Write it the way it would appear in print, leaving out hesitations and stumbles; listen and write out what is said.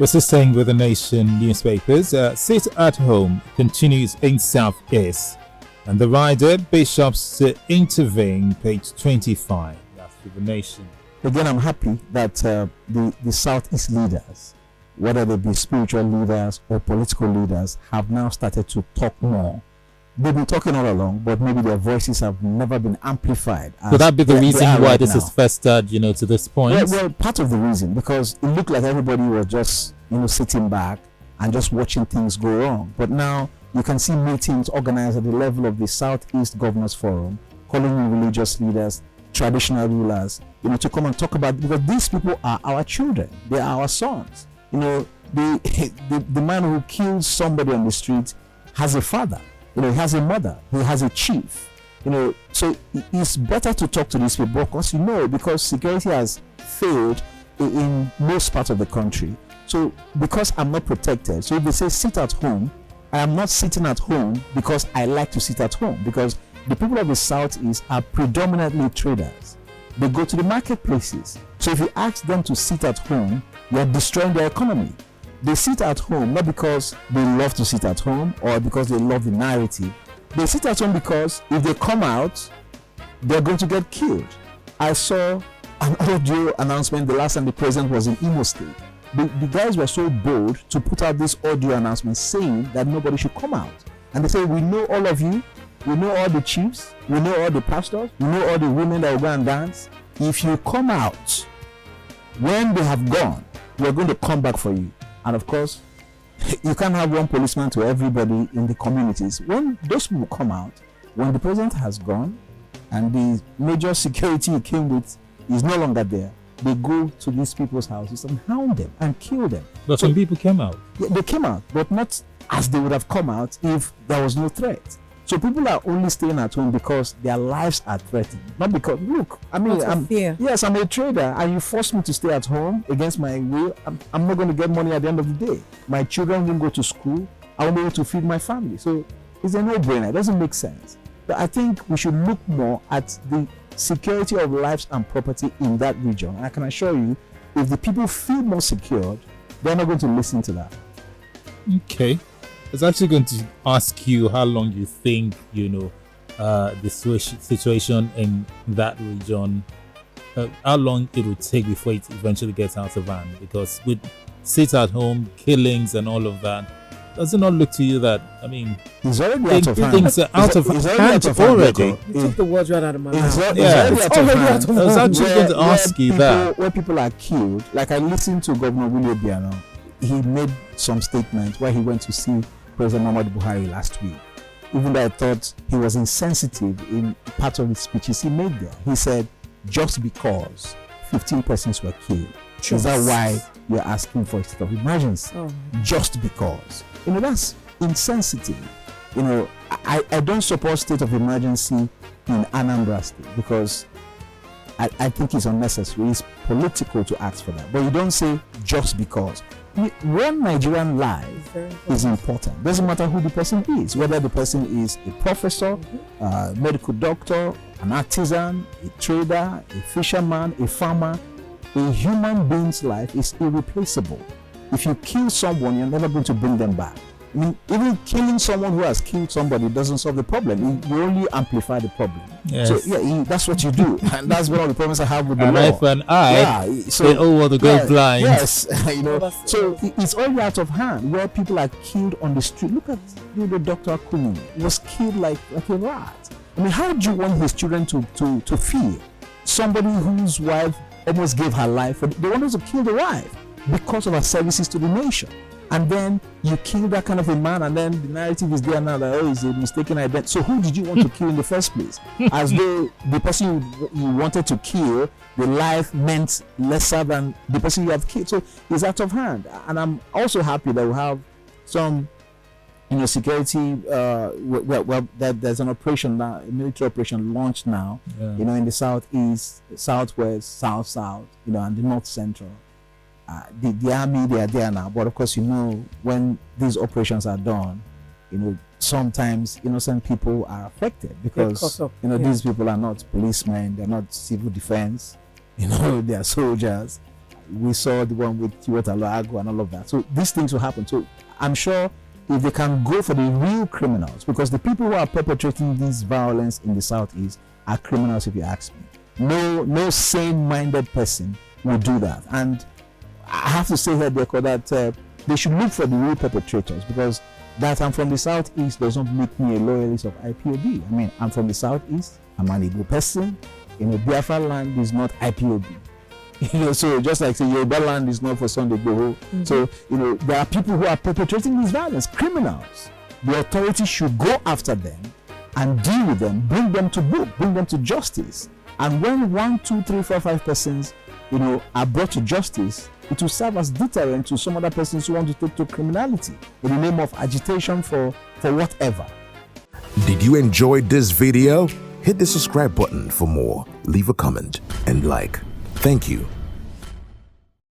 We're still staying with the nation newspapers. Sit at home continues in Southeast, and the rider bishops to intervene. Page 25. That's with the nation. Again, I'm happy that the Southeast leaders, whether they be spiritual leaders or political leaders, have now started to talk more. They've been talking all along, but maybe their voices have never been amplified. Could that be the reason why right this now. is festered, to this point? Well, part of the reason, because it looked like everybody was just, sitting back and just watching things go wrong. But now you can see meetings organized at the level of the Southeast Governors Forum, calling in religious leaders, traditional rulers, to come and talk about, because these people are our children, they are our sons. The man who kills somebody on the street has a father. He has a mother, he has a chief, so it's better to talk to these people because security has failed in most parts of the country. So because I'm not protected, so if they say sit at home, I am not sitting at home because I like to sit at home, because the people of the Southeast are predominantly traders. They go to the marketplaces. So if you ask them to sit at home, you're destroying their economy. They sit at home not because they love to sit at home or because they love the narrative. They sit at home because if they come out, they're going to get killed. I saw an audio announcement the last time the president was in Imo State. The guys were so bold to put out this audio announcement saying that nobody should come out. And they say, we know all of you, we know all the chiefs, we know all the pastors, we know all the women that will go and dance. If you come out, when they have gone, we're going to come back for you. And of course, you can't have one policeman to everybody in the communities. When those people come out, when the president has gone and the major security he came with is no longer there, they go to these people's houses and hound them and kill them. But some people came out. Yeah, they came out, but not as they would have come out if there was no threat. So people are only staying at home because their lives are threatened. Not because, look, I'm a trader and you force me to stay at home against my will. I'm not going to get money at the end of the day. My children won't go to school. I won't be able to feed my family. So it's a no-brainer. It doesn't make sense. But I think we should look more at the security of lives and property in that region. And I can assure you, if the people feel more secured, they're not going to listen to that. Okay. I was actually going to ask you how long you think, the situation in that region, how long it would take before it eventually gets out of hand. Because with sit at home, killings and all of that, does it not look to you that, it's already out of hand. Things are out of hand already. You took the words right out of my mouth. It's already out of hand. I was actually going to ask you that. Where people are killed, like I listened to Governor Willie Obiano, he made some statements where he went to see President Muhammadu Buhari last week. Even though I thought he was insensitive in part of the speeches he made there. He said, just because 15 persons were killed, is that why you're asking for a state of emergency? Just because. That's insensitive. I don't support state of emergency in Anambra State because I think it's unnecessary. It's political to ask for that. But you don't say just because. One Nigerian life is important. Doesn't matter who the person is, whether the person is a professor, a medical doctor, an artisan, a trader, a fisherman, a farmer. A human being's life is irreplaceable. If you kill someone, you're never going to bring them back. Even killing someone who has killed somebody doesn't solve the problem. You only amplify the problem. Yes. So that's what you do, and that's one of the problems I have with the an law. eye for an eye. So they all want to go blind. Yes, So it's already out of hand. Where people are killed on the street. Look at Dr. Akuni was killed like a rat. How do you want his children to feel? Somebody whose wife almost gave her life, they wanted to kill the wife because of her services to the nation. And then you kill that kind of a man, and then the narrative is there now that it's a mistaken identity. So who did you want to kill in the first place? As though the person you wanted to kill, the life meant lesser than the person you have killed. So it's out of hand. And I'm also happy that we have some security. That there's an operation now, a military operation launched now. In the southeast, southwest, south, and the north central. The army, they are there now, but of course, when these operations are done, sometimes innocent people are affected because these people are not policemen, they're not civil defense, they are soldiers. we saw the one with Chiwetalo and all of that. So these things will happen. So I'm sure if they can go for the real criminals, because the people who are perpetrating this violence in the Southeast are criminals, if you ask me. No sane-minded person will do that. And I have to say here, that they should look for the real perpetrators, because that I'm from the Southeast does not make me a loyalist of IPOB. I mean, I'm from the Southeast, I'm an Igbo person. Biafra land is not IPOB. So just like say Yoruba land is not for Sunday Igboho. So there are people who are perpetrating this violence, criminals. The authorities should go after them and deal with them, bring them to book, bring them to justice. And when 1, 2, 3, 4, 5 persons, are brought to justice, it will serve as deterrent to some other persons who want to take to criminality in the name of agitation for whatever. Did you enjoy this video? Hit the subscribe button for more, leave a comment and like. Thank you.